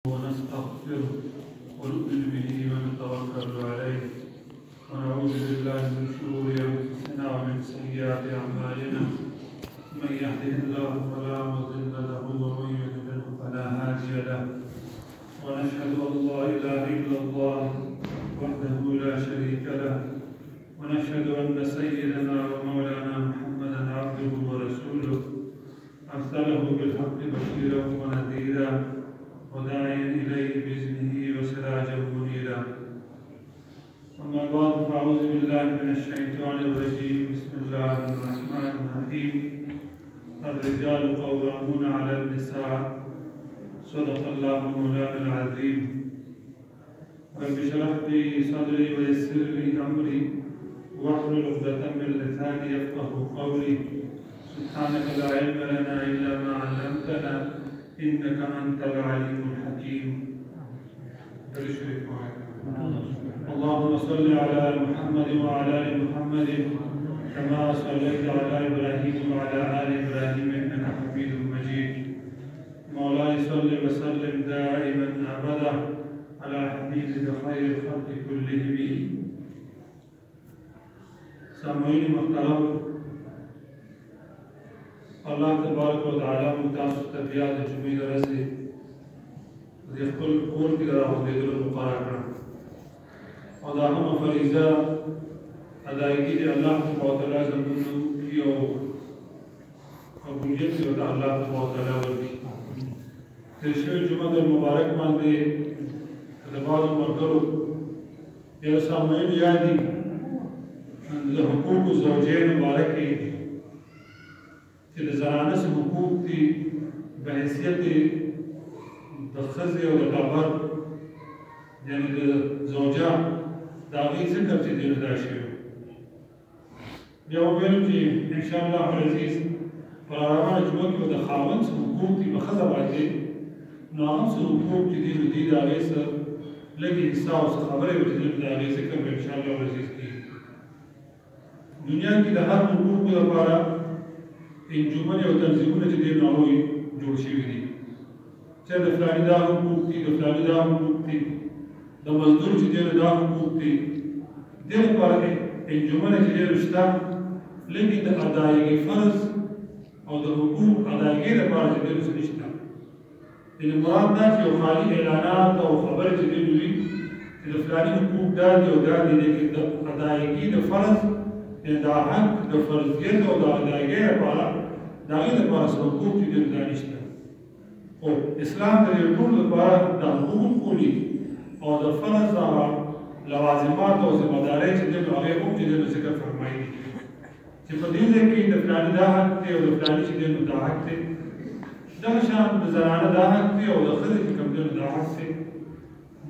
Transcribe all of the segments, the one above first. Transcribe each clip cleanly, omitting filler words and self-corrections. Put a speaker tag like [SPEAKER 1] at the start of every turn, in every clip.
[SPEAKER 1] ونستغفره ونؤمن به ونتوكل عليه ونعوذ بالله من شرور انفسنا ومن سيئات اعمالنا من يهده الله فلا مضل له ومن يضلل فلا هادي له ونشهد ان لا اله الا الله وحده لا شريك له ونشهد ان سيدنا ومولانا محمدا عبده ورسوله ارسله بالحق بشيرا ونذيرا وداعيا إليه بإذنه وسراجا منيرا أما بعد فأعوذ بالله من الشيطان الرجيم بسم الله الرحمن الرحيم الرجال قوامون على النساء صدق الله مولانا العظيم رب اشرح لي صدري ويسر لي أمري واحلل عقدة من لساني يفقهوا قولي سبحانك لا علم لنا إلا ما علمتنا إنك أنت العليم الحكيم. اللهم صل على محمد وعلى آل محمد كما صليت على إبراهيم وعلى آل إبراهيم إنك حميد مجيد. مولاي صل وسلم دائما أبدا على حبيبك خير الخلق كلهم. سامعين محترم، الله تبارک و تعالی متاسف تبیات جمعی درسه دی خپل کور کې راوړېدل مقرر کړ او دا هم فریضه ادایګي دی الله تعالی زموږ کیو قبولیت دی الله تعالی ورکړي. د شپې جمعه مبارک باندې د بعض مرګرو یو سامعین یادي د حقوق زوجین مبارکي چې د زنانه څه حقوق دي په حیثیت د ښځې او د ټبر یعنې د زوجه د هغې ذکر چې دی نو دا شوی بیا وویلو چې انشاءالله العزیز په راروانه جمعه کې به د خاوند څه حقوق دي په ښځه باندې نو هغه څه حقوق چې دي نو دي د هغې څه لږې حصه او څه خبرې به چې دي نو د هغې ذکر به انشاءالله العزیز کېږي. دنیا کې د هر حقوقو لپاره انجمن او تنظیمونه چې دي نو هغوی جوړ شوي دي چې د فلاني دا حقوق دي د فلاني دا حقوق دي د مزدور چې دی نو دا حقوق دي. دې لپاره انجمنه چې دی نو شته لږې د ادایګي فرض او د حقوق ادایګۍ لپاره چې دی نو څه نشته. یعنې مراد دا چې یو خالي اعلانات او خبرې چې دی نو وي چې د فلاني حقوق دا دي او دا دي لیکن د ادایګي د فرض دا حق د فرضیت او د ادایګۍ لپاره د هغې لپاره څه حقوق چې دی دا نشته. خو اسلام د دې ټولو لپاره د حقوق بولي او د فرض هغه لوازمات او ذمهدارۍ چې دی نو هغې هم چې دی نو ذکر فرمایي چې په دې ځای کې د فلاني دا حق دی او د فلاني چې دی نو دا حق دی. دغه شان د زنانه دا حق دی او د ښځې چې کوم دی نو دا حق دی.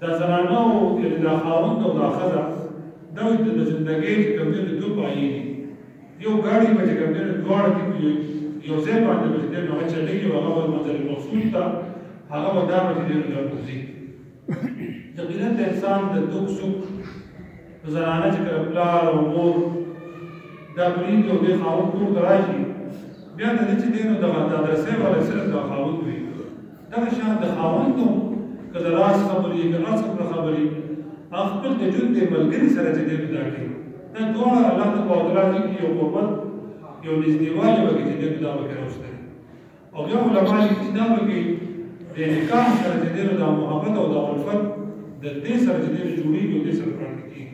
[SPEAKER 1] د زنانه او یعنې دا خاوند او دا ښځه دا د زندګۍ چې کوم دی نو دوه پایې دي. یو ګاډي به چې کوم دی نو دواړه دي یو ځای باندې به چې دی نو هغه چلېږي او هغه به منزل المقصود ته هغه به دا به چې دی نو دا به ځي. یقینا د انسان د دوک سوک زنانه چې کله پلار او مور دا پرېږدي او دې خاوند کور ته راشي بیا د دې چې دی نو دغه د ادرسۍ والا صرف د خاوند وي. دغه شان د خاوند هم که د راز خبرې که هر څه خبرې هغه خپل د ژوند د ملګري سره چې دی نو دا کوي. دا دواړه الله تعالی کې یو قربت یو نږدېوالی به کې چې دی نو دا به کې راوستلی او بیا علما لیکي چې دا به کې د نکاح سره چې دی نو دا محبت او دا الفت د دې سره چې دی نو جوړېږي او دې سره پاتې کېږي.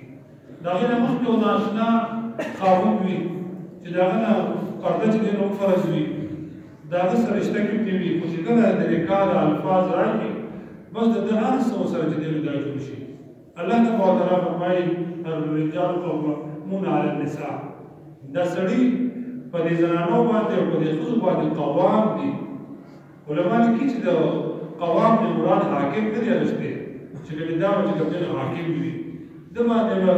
[SPEAKER 1] د هغې نه مخکې او د اشنا خاوند وي چې د هغه نه پرده چې دی نو فرض وي د هغه سره رشته کې پرې وي خو چې کله د نکاح د الفاظ راشي بس د ده هر څه سره چې دی نو دا جوړ شي. الله تعالی فرمایي الرجال قوامون علی النساء دا سړي په دې زنانو باندې او په دې ښځو باندې قوام دي. علما لیکي چې د قوام نه مراد حاکم نه دی اخیستی چې کله دا چې کوم دی حاکم وي ده باندې به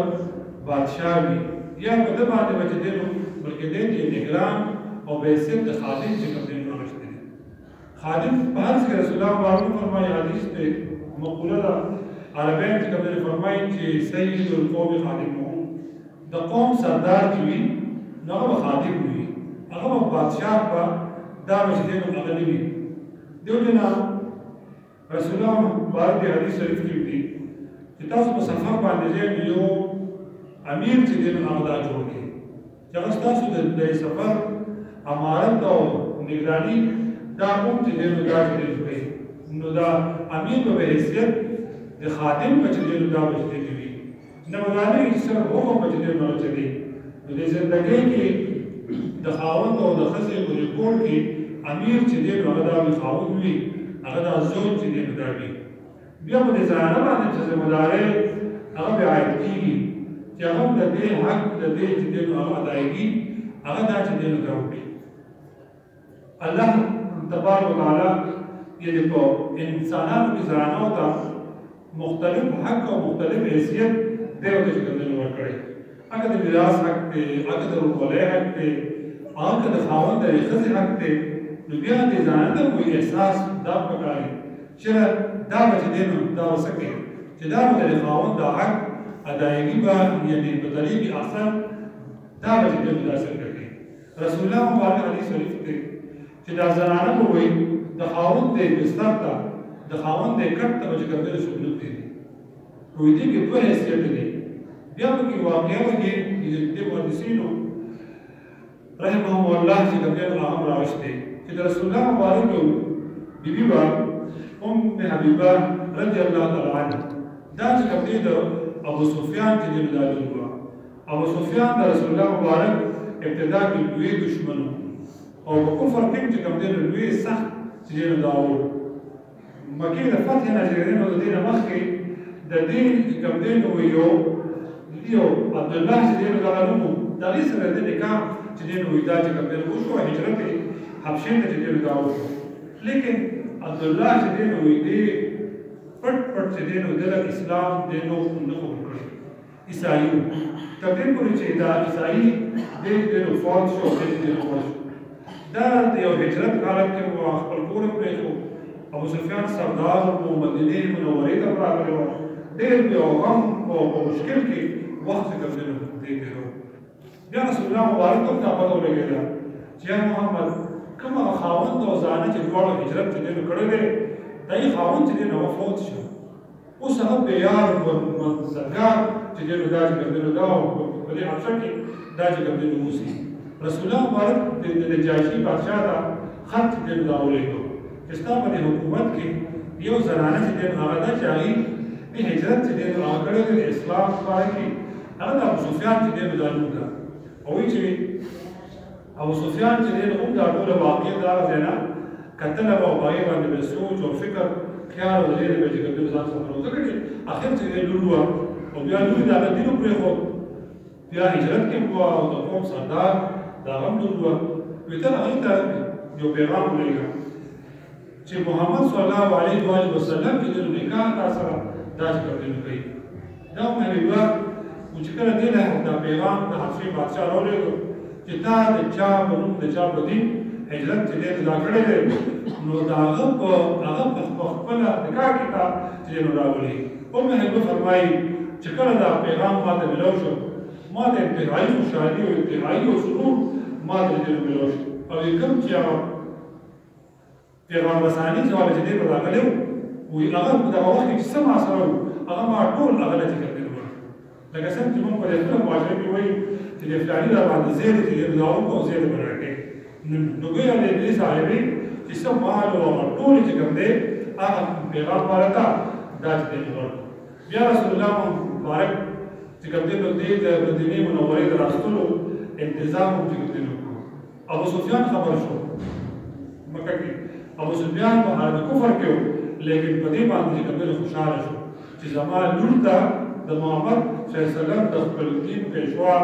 [SPEAKER 1] بادشاه وي یا په ده باندې به چې دی نو بلکې دی د نګران او په حیثیت د خادم چې کوم دی نو اخیستی دی. خادم په هر څه کې رسول الله معلوم فرمایي حدیث دی مقوله ده عربیان چې کوم دی فرمایي چې سید القوم خادمهم د قوم سردار چې وي نو هغه به خادم وي هغه به بادشاه به دا به چې دی نو هغه نه وي. دیو جنا رسول الله مبارک دی حدیث شریف کې دی چې تاسو په سفر باندې یو امیر چې دی نو هغه دا جوړ کړي چې هغه تاسو د سفر امارت او نگرانی دا کوم چې دی نو دا کوي نو دا امیر په حیثیت د خادم په چې دی نو دا وشته دی نه مدانه چې سره هغه په چې دی نو چلی نو د ژوندۍ کې د خاوند او د ښځې په ریکورډ کې امیر چې دی نو هغه دا خاوند وي هغه د زوج چې دی نو دا وي بیا په دې زنانه باندې چې ذمہداري هغه بیا عاید کېږي چې هغه د دې حق د دې چې دی نو هغه ادایګي هغه دا چې دی نو دا وکړي الله تبارک وتعالی یعنې په انسانانو کې زنانو ته مختلف حق او مختلف حیثیت دی ورته چې کوم دی نو ورکړی هغه د میراث حق دی هغه د ورکولۍ حق دی هغه د خاوند د ښځې حق دی نو بیا د زنانه ته کوئی احساس دا پکار چې دا به چې دی نو دا وسکې چې دا به د خاوند د حق ادایګي به یعنې په طریق احسن دا به چې دی نو دا څرګنده کوي رسول الله مبارک حدیث شریف دی چې دا زنانه به وایي د خاوند د بستر ته د خاوند د کټ ته به چې کوم دی سهولت دی وایي دې کې دوه حیثیت دی بیا به کې واقعه وکړي د محدثینو رحمهم الله چې کوم دی هغه راوښتي چې د رسول الله مبارک بیبي به ام حبیبه رضی الله تعالی عنها دا چې کوم دی د ابو سفیان چې دی دا لور ابو سفیان د رسول الله مبارک ابتدا کې لوی دشمن او په کفر کې چې کوم دی لوی سخت چې دی دا و مکه د فتح نه چې نو د دې مخکې د دې کوم دی نو یو عبد الله چې دی دا نو دا لري سره د نکاح چې دی نو دا چې کوم دی وشو هجرت حبشې ته چې دی دا وشو لیکن عبد الله چې دی نو دې پټ چې دی نو د اسلام دی نو نه قبول کړی عیسائی تر دې پورې چې دا عیسائی د فوت شو د فوت دا د یو هجرت حالت کې مو خپل کور پرې شو ابو سفیان سردار او مدینه منورې ته راغلی و ډېر یو غم او مشکل کې وخت ګرځېدل دی بیا رسول الله مبارک ته پته ولګېده چې محمد کوم خاوند او زانه چې دواړو هجرت چې دی نو کړی دی دا یې خاوند چې دی نو فوت شو اوس هغه په یار مزدګار چې دی نو دا چې کوم دی نو دا په دې حبشه کې دا چې کوم دی نو اوسي رسول الله مبارک د نجاشي بادشاه ته خط چې دی نو دا ولېږه چې ستا په دې حکومت کې یو زنانه چې دی نو هغه ده چې هغې د هجرت چې دی نو هغه کړی دی د اسلام لپاره کې هغه د ابو سفیان چې دی نو دا لور ده او وایي چې ابو سفیان چې دی نو هم دا ټوله واقع دغه ځای نه کتله به او هغې باندې به سوچ او فکر خیال او د دې به چې کوم دی ځان سفر ځکه چې اخر چې دی لور وه او بیا لور د هغه دین پرېښود بیا هجرت کې وه او د قوم سردار د هغه هم لور وه وایي ته هغې ته یو پیغام ولېږه چې محمد صلی الله علیه وسلم چې د نکاح تا سره دا چې کوم دی نو کوي دا ام حبیبه چې کله دې له دا پیغام د حبشې بادشاه راولېږه چې تا د چا په نوم د چا په دین هجرت چې دی دا کړی دی نو د هغه په خپله نکاح کې تا چې دی نو راولي ام حبیبه فرمایي چې کله دا پیغام ما ته ملو شو ما ته انتهایي خوشحالي او انتهایي او سرور ما ته دی نو ملو شو او کوم چې هغه پیغام رساني چې والا چې دی په راغلی و وایي هغه په دغه وخت کې چې څه ما سره و هغه ما ټول هغه له چې کوم لکه څنګه چې موږ په دې خپله معاشره کې وایو چې د فلاني را باندې زیرې چې دی دا وکړو زیرې به راکړې نو ګویا د دې صاحبې چې څه مال او ټول چې کوم دی هغه پیغام والا ته دا چې دی ورکړو بیا رسول الله مبارک چې کوم دی نو دې د مدینې منورې د راستلو انتظام هم چې کوم دی وکړو ابو سفیان خبر شو مکه کې ابو سفیان په حالت کفر کې و لیکن په دې باندې چې کوم دی خوشحاله شو چې زما لور ته د محمد صلی الله علیه وسلم د خپل دین پیشوا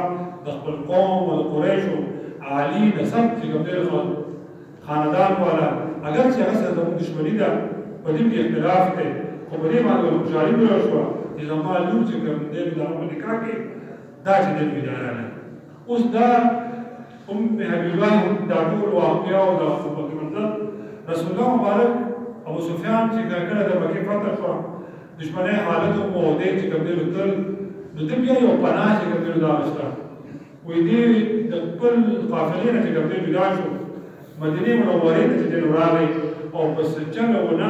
[SPEAKER 1] د خپل قوم او قریشو عالی نسب چې کوم دی خاندان والا اگر چې هغه سره زموږ دشمني ده په دې کې اختلاف دی خو په دې باندې خوشحالي ویل شوه چې زما لور چې کوم دی د هغه په نکاح کې دا چې دی اداره ده اوس دا ام حبیبه دا ټول واقعه او د منظر رسول الله مبارک ابو سفیان چې کله د مکې فتح شوه دشمنی حالت او دې چې کوم دی تل نو دې بیا یو پناه چې کوم دی دا وسته وې دې د خپل قافلې نه چې کوم دی جدا شو مدینه منورې ته چې راغی او په سچنه ونه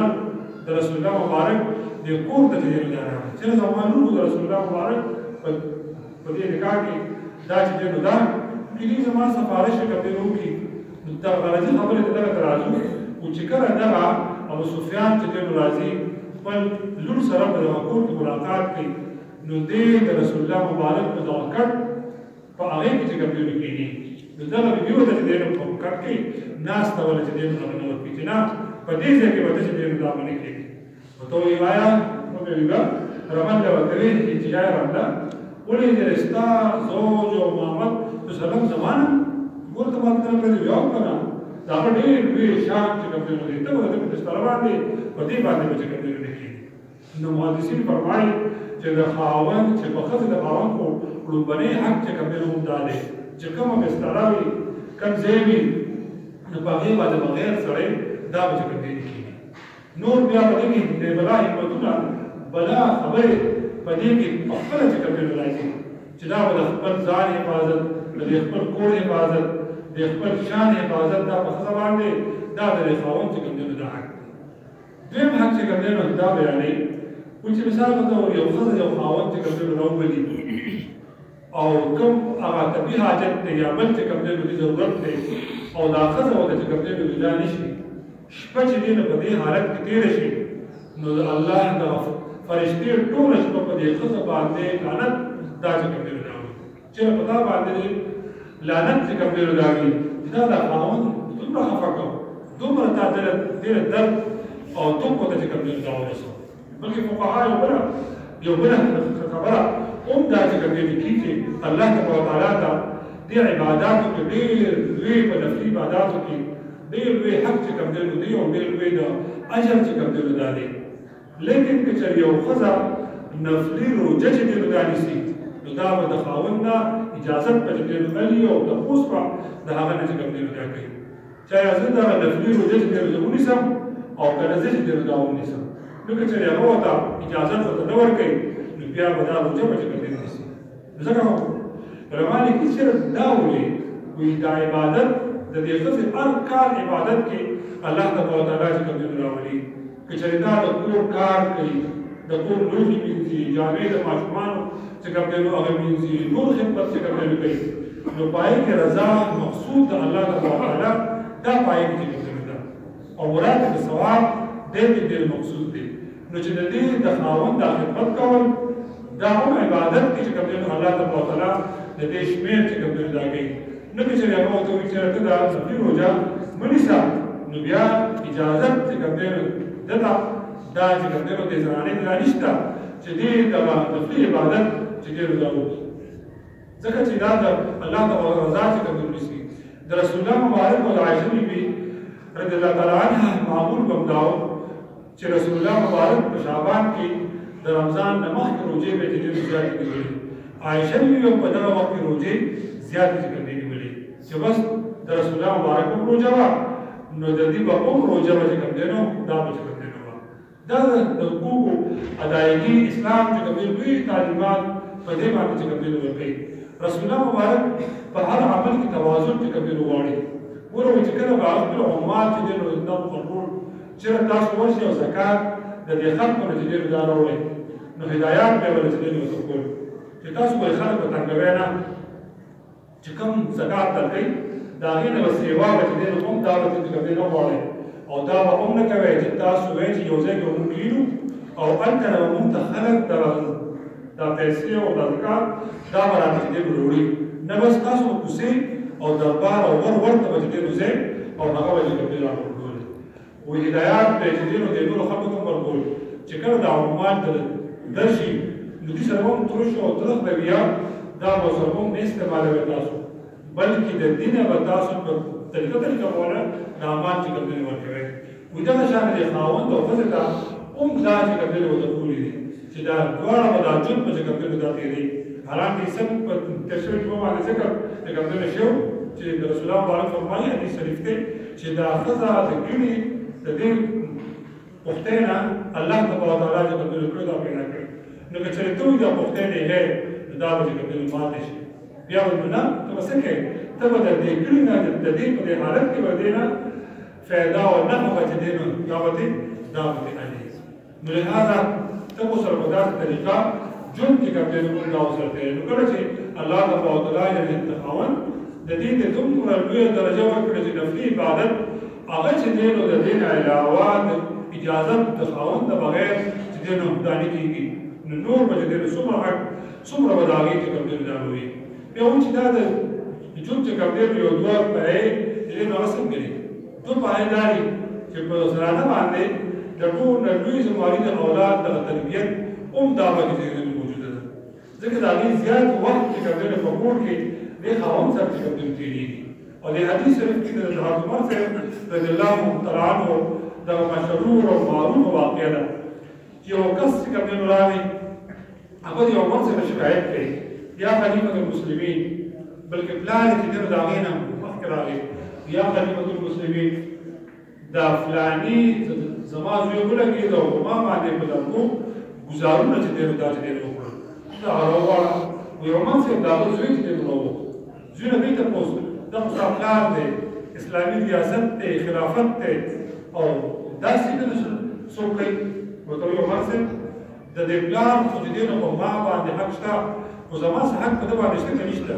[SPEAKER 1] د د رسول الله مبارک د کور ته چې دی دا راغلی چې زمانو د رسول الله مبارک په دې نکاح کې دا چې دی نو دا کلي زما سفارش کوي وکړي نو دا غرضي خبرې دغه ترازو او چې کله دغه ابو سفیان چې دی راځي خپل لور سره په دغه کور کې ملاقات کوي نو دې د رسول الله مبارک په دغه کټ په هغې کې چې کوم دی کېږي نو دغه بیبي ورته چې دی نو په کټ کې ناسته ولا چې دی نو هغه نه ورکوي چې نه په دې ځای کې ورته چې دی نو دا باندې کېږي تو وی وایا نو مې ویل رمضان ورته وی چې جای رمضان ولې دې رستا زوج او محمد تو سلام زمانه ورته باندې پرې یو کنه دا په دې وی شان چې کوم دی ته ورته په ستاره باندې په دې باندې چې کوم دی لیکي نو محدثین فرمایي چې د خاوند چې په خاطر د خاوند کو لوبني حق چې کوم دی هم داله چې کوم ستاره وي کوم ځای وي نو په هغه باندې بغیر سره دا به کوم دی لیکي نور بیا په دې کې د بلا حکمتونه بلا خبرې په دې کې خپل چې کوم دی راځي چې دا د خپل ځان حفاظت د خپل کور حفاظت د خپل شان حفاظت دا په ځای باندې دا د خاوند چې کوم دی دا حق دویم حق چې کوم دی دا بیانې و چې مثال په توګه یو ښځه یو خاوند چې کوم دی راوبلي او کوم هغه طبي حاجت دی یا بل چې کوم دی د ضرورت دی او دا ښځه ورته چې کوم دی جدا نشي شپه چې دی په دې حالت کې تېره شي نو الله د فرشتې ټوله شپه په دې ښځه باندې لعنت دا چې کوم دی راوړي چې په دا باندې لعنت چې کوم دی راوړي دا د خاوند دومره خفه کوي دومره تا ډېر درد او توپ ته چې کوم دی راوړي بلکې فقها یو بله خبره هم دا چې کوم دی لیکي چې الله تعالی ته دې عباداتو کې ډېر لوی په نفلي عباداتو کې ډېر لوی حق چې کوم دی نو دی او ډېر لوی د اجر چې کوم دی نو دا دی لیکن که چېرې یو ښځه نفلي روژه چې دی نو دا نیسي نو دا به د خاوند نه اجازت په چې دی نو اخلي او تپوس به د هغه نه چې کوم دی نو دا کوي چې ایا زه دغه نفلي روژه چې دی نو زه ونیسم او که نه زه چې دی نو دا ونیسم نو که چېرې هغه ورته اجازت ورته نه ورکوي نو بیا به دا روژه به چې کوم دی نو نیسي نو ځکه علما لیکي صرف دا وایي وایي دا عبادت د دې ښځې هر کار عبادت کې الله تعالی چې کوم دی نو راولي که چېرې دا د کور کار کوي د کور لوښي مینځي جامې د ماشومانو چې کوم دی نو هغه مینځي نور خدمت چې کوم دی نو کوي نو په هغې کې رضا مقصود د الله تعالی دا په هغې کې چې کوم دی نو ده او مراد د ثواب ډېر مقصود دی نو چې د دې د خاوند دا خدمت کول دا هم عبادت دی چې کوم دی نو الله تعالی د دې شمېر چې کوم دی نو دا کوي نو که چېرې هغه ورته وایي چې ته دا نفلي روژه مه نیسه نو بیا اجازت چې کوم دی نو دته دا چې کوم دی نو دې زنانې ته دا نشته چې دې دغه نفلي عبادت چې دی نو دا وکړي ځکه چې دا د الله تعالی رضا چې کوم دی نیسي د رسول الله مبارک او د عایشه بیبي رضی الله تعالی عنها معمول به هم دا و چې رسول الله مبارک په شعبان کې د رمضان نه مخکې روژې به چې ډېرې زیاتې نیولې عایشه بیبي هم په دغه وخت کې روژې زیاتې چې کوم دی نیولې چې بس د رسول الله مبارک هم روژه وه نو د دې به هم روژه به چې کوم دی نو دا به چې کوم دی نو وه دا د حقوقو ادایګي اسلام چې کوم دی لوی تعلیمات په دې باندې چې کوم دی نو ورکوي رسول الله مبارک په هر عمل کې توازن چې کوم دی نو غواړي ورو چې کله به خپل عمال چې دی نو دا مقرر چېرې تاسو ورشئ او زکات د دې خلکو نه چې دی نو دا راوړئ نو هدایات به یې ورته چې دی نو ورته کول چې تاسو به خلک په تنګوئ نه چې کوم زکات درکوئ د هغې نه به سیوا به چې دی نو هم دا ورته چې کوم دی نه غواړئ او دا به هم نه کوئ چې تاسو وایئ چې یو ځای کې به مونږ کښېنو او هلته نه به مونږ ته خلک دا پیسې او دا زکات دا به راته چې دی نو راوړي نه بس تاسو به کوڅې او دربار او ورته به چې دی نو ځئ او هغه به چې کوم دی راټول و هدایات به چې دی نو د نورو خلکو ته هم ورکول چې کله دا عمومان ته درشي نو دوی سره هم ترش او ترخ به بیا دا به سره هم نه استعمالوئ تاسو بلکې د دینه به تاسو په طریقه باندې د اعمال چې کوم دی ورکوئ وایي دغه شان د خاوند او ښځې ته هم دا چې کوم دی ورته کولي دي چې دا دواړه به دا ژوند به چې کوم دی دا تېروي حالانکې سم په تېر شوي جمعه باندې ذکر د کوم دی شو چې د رسول الله مبارک فرمایي حدیث شریف دی چې دا ښځه د ګڼې د دې پوښتنې نه الله تعالی چې کوم دی کړی دا پیدا کړی نو که چېرې ته وایي دا پوښتنې یې نو دا به چې کوم دی ماتې شي بیا به نو نه ته به څه کوې ته به د دې کړي نه د دې په دې حالت کې به دې نه فایده او نفع به چې دی نو دا به دې الي نو لهذا ته مو سره په داسې طریقه ژوند کې کوم دی موږ دا وسرته نو کله چې الله تعالی یې د خاوند د دې د دومره لویه درجه ورکړه چې نفلي عبادت هغه چې دی نو د دین علاوه د اجازت د خاوند د بغیر چې دی نو دانې کېږي نو نور به چې دی څومره حق څومره به د هغې چې کوم دی دا وي بیا هم چې دا د ژوند چې کوم دی یو دوه پایې چې دی نو هغه څنګه دي دوه پایې دا دي چې په زنانه باندې د ټول نه لوی زمواري د اولاد د تربیت هم دا به چې دی موجوده ده ځکه د هغې زیات وخت چې کوم دی په کور کې د خاوند سره چې کوم دی تېرېږي او د حدیث شریف کې د حضرت عمر صاحب رضی الله تعالی عنه دا مشهور او معروف واقعه ده چې یو کس چې کوم دی راغی هغه د عمر څخه شکایت کوي یا خلیفة المسلمین بلکې پلار چې دی د هغې نه مخکې راغی یا خلیفة المسلمین دا فلاني زما زوی ولګېد او په ما باندې په لرګو ګزارونه چې دی دا چې دی وکړل دا راوواړه وایي عمر صاحب د هغه زوی چې دی راووت زوی نه دوی تپوس دا خو ستا پلار دی اسلامي ریاست دی خلافت دی او داسې نه څوک کوي ورته وایي عمر صاحب د دې پلار خو چې دی نو په ما باندې حق شته خو زما څه حق په ده باندې شته که نشته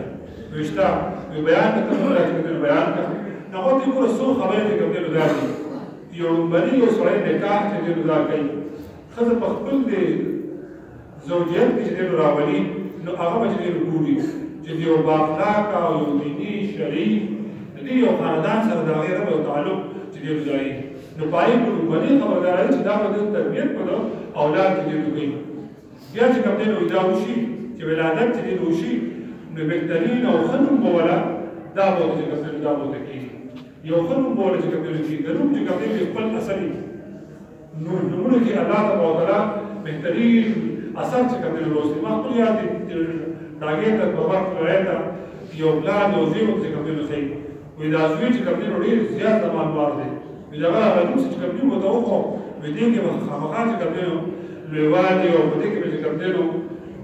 [SPEAKER 1] وایي شته وایي بیان که ته موږ چې کوم بیان کړه نو هغه ته ګوره څو خبرې چې کوم دی نو دا دي یو لومبني یو سړی نکاح چې دی نو دا کوي ښځه په خپل د زوجیت کې چې دی نو راولي نو هغه به چې دی نو ګوري چې د یو بااخلاقه او یو دیني شرعي د دې یو خاندان سره د هغې ربط او تعلق چې دی نو ځایي نو په هغې په لومبني خبرداری چې دا به د تربیت په ده اولاد چې دی نو کوي بیا چې کوم دی نو دا وشي چې ولادت چې دی نو وشي نو بهترین او ښه نوم به وله دا به ورته چې کوم دی نو دا به ورته کېږي یو ښه نوم به وله چې کوم دی نو کېږي د نوم چې کوم دی نو خپل اثر وي نومونو کې الله تعالی بهترین اثر چې کوم دی نو راوستي ما خپل یاد دی د هغې ته په وخت راایته یو پلار د زوی چې کوم دی نو ښایي وایي دا زوی چې کوم دی نو ډېر زیات زمانوار دی وایي د هغه رقم چې کوم دی نو ورته وښو وایي دې کې به خامخا چې کوم دی نو لویوالي او په دې کې به چې کوم دی نو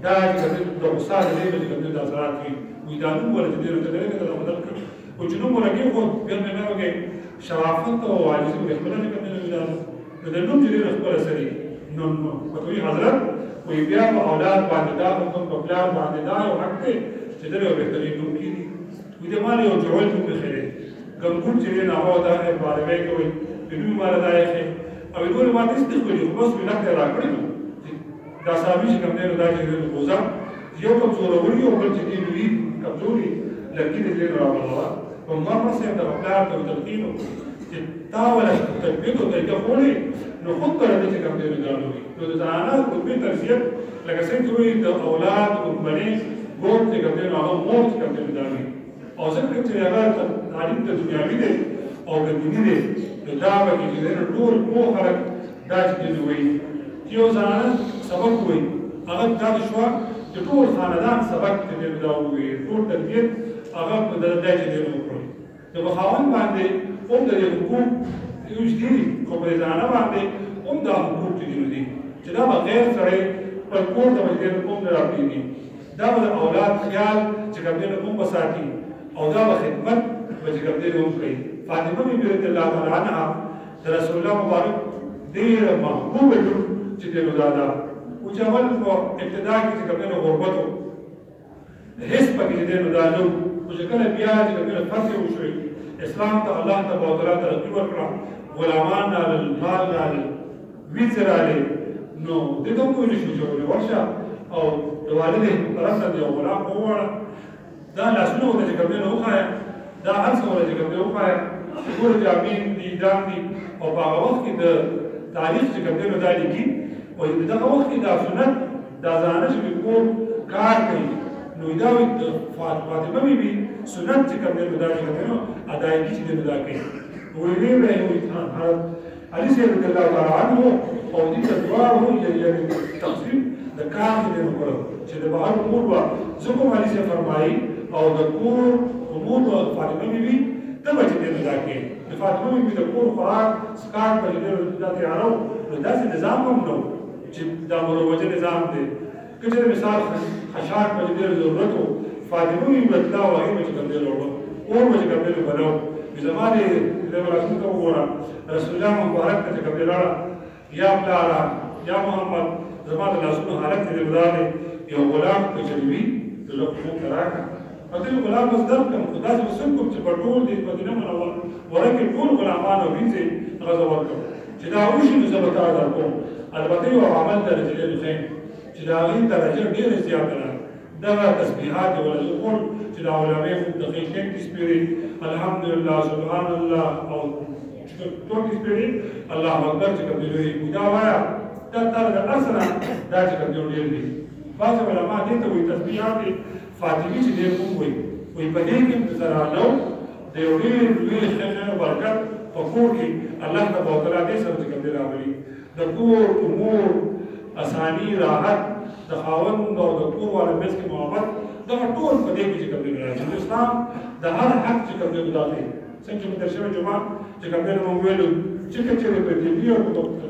[SPEAKER 1] دا چې کوم دی د غوسا د دې به چې کوم دی د اثرات وي وایي دا نوم وله چې دی نو ته دې ته بدل کړي او چې نوم وله کېښود بیا مې نه وکړې شرافت او عاجزي به خپله چې کوم دی نو ویلاره نو د نوم چې دی نو خپله سري نو ورته وایي حضرت وایي بیا په اولاد باندې دا حکم په پلار باندې دا یو حق دی چې ده یو بهترین نوم کېږي وایي د مال یو جوړ نوم ایښی دی ګمګون چې دی نو هغه دا دی په عربۍ کې وایي د نوم ماله دا ایښی او ټول ما دې څه کوي خو بس وینا ته راکړي نو دا صاحب چې کوم دی نو دا چې د بوزا یو کمزوري او بل چې دی وی کمزوري لکه دې نه راوړل او ما پسې د خپل ته تلقینو چې تا ولا تطبیق او طریقه خوري نو خود کړه چې کوم دی نو نو د ځانه په دې ترتیب لکه څنګه چې د اولاد او بني ګور چې کوم دی نو هغه مور چې کوم دی او څنګه چې هغه تعلیم د دنیاوی دی او د دیني دی دا به چې د ټول مو خلک دا چې دی وایي چې یو ځانه سبق وایي هغه دا شو چې ټول خاندان سبق چې دی دا وایي ټول تربیت هغه په دغه چې دی وکړي د خاوند باندې هم د حقوق یو دي خو په ځانه باندې هم دا حقوق دي چې دا بغیر سره په کور د وجه کوم نه راځي دا د اولاد خیال چې کوم دی کوم بساتي او دا خدمت چې کوم دی هم کوي فاطمه بی رضی الله تعالی عنها د رسول الله مبارک ډیر محبوب چې دی وزاده او چې اول په ابتدا کې چې کوم دی غربت هیڅ پکې دی نو دا نو چې کله بیا چې کوم دی فتح وشوي اسلام ته الله تعالی ترقی ورکړه غلامان علی المال علی ویزر علی نو دې ته کوم نشو جوړول ورشه او د والدې طرف ته یو غلام وواړه دا لاسونه ورته کوم دی نو وخایا دا هر څه ورته کوم دی وخایا ګور جامین دي دام دي او په هغه وخت کې د تاریخ چې کوم دی نو دا لیکي او دغه وخت کې دا سنت دا ځانه چې کور کار کوي نو دا د فاطمه بیبي سنت چې کوم دی نو دا چې کوم دی نو ادایګي چې دی نو دا کوي وی وی وی علي سي رضي الله تعالی عنه او دې دعا هو یعنی تقسیم د کار دې وکړو چې د بهر امور وا زکو علي سي فرمایي او د کور امور فاطمه بیبي ته چې دې دا کوي د فاطمه بیبي د کور خوراک سکار په دې د تیارو داسې نظام هم نو چې دا مروجه نظام دی کله مثال خشاک په دې ضرورت فاطمه بیبي بدلا وایي چې کوم دی ورو او چې کوم دی بنو زمانه د رسول الله مبارک ته کوي لاره یا پلارا یا محمد زما د لاسونو حالت دې ودا دی یو غلام کچوي د لوکو تراکا پدې غلام اوس درک کوم خدا دې وسم کوم چې په ټول دې مدینه منوره کې ټول غلامان او وینځي غزا ورکړ چې دا وشي نو زبتا درکوم البته یو عمل درجه لري چې دا غي درجه ډیره زیاته ده دغه تسبیحات ولا یقول چې دا علماء خو دقیقاً تسبیح الحمدلله سبحان الله او ټول تسبیح الله اکبر چې کوم دی دا وایا دا تر اصلا دا چې کوم دی دی بعض علماء دې ته وایي تسبیحات فاطمی چې دې کوم وایي په دې کې زرانو د یو لوی خیر او برکت په کور کې الله تعالی دې سره چې کوم دی راوړي د کور امور اسانی راحت د خاوند او د کور والو مس کې محبت دا ټول په دې کې چې کوم دی راځي اسلام د هر حق چې کوم دی داخلي څنګه چې درشوي جمعه چې کوم دی نو ویلو چې کچې په دې بیا په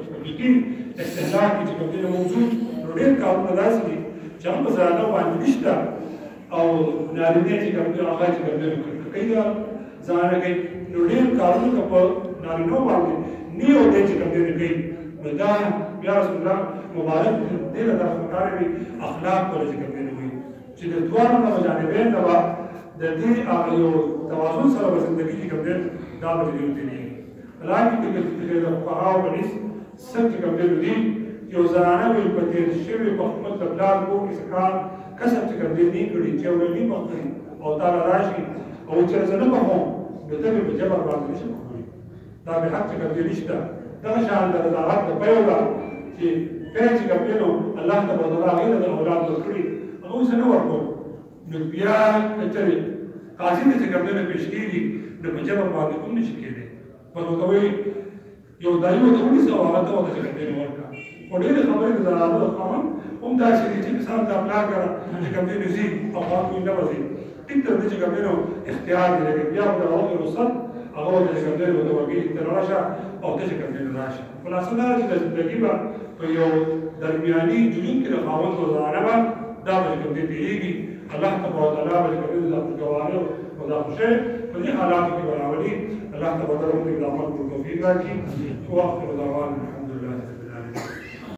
[SPEAKER 1] کې استهلاک چې کوم دی موضوع ډېر کارونه داسې دي چې هم زړه باندې نشته او نارینه چې کوم دی هغه چې کوم دی کوي دا ځان کوي نو ډېر کارونه په نارینه باندې نیو دې چې کوم دی کوي دا بیا رسول الله مبارک دې له طرفه وي اخلاق ولې چې کوم دی وي چې د دوه نه جانبین دا د دې یو توازن سره په زندگی کې کوم دی دا به دې نه لکه چې د فقهاو باندې څنګه کوم دی یو زنانه وي په دې شوی په خپل تبلار کو کې څکار کسب چې کوم دی نه کړي چې ولې نه پخې او تعالی راشي او چې زنه په هو د دې په جبر باندې نشي کولی دا به حق چې کوم دی نشته دا شان د رضاعت په پیولا چې کله چې کوم دی الله تعالی غیر د اولاد ورکړي هغه څه نه ورکول نو بیا کچري قاضي ته کوم دی پیش کیږي د جبر باندې کوم نشي کېږي په نوې یو دایو ته ونی سو هغه ته څه کوي ورکا په ډېر خبرې د زراعت قانون هم دا چې مثال دا پلان کړه چې کوم دی نزي او خاطر نه وځي ټیک ته چې کوم دی اختیار دی بیا د راوړو رخصت هغه د کوم دی د ورګي تراشه او د کوم دی راشه خلاصه دا چې د زندګي په یو درمیاني جنون کې د خاوند او زنانه دا به کوم دی دیږي الله تعالی به کوم دی د جواره او د خوشي په دې حالاتو کې براولي الله تعالی موږ ته د عمل توفیق راکړي او وخت دعوانا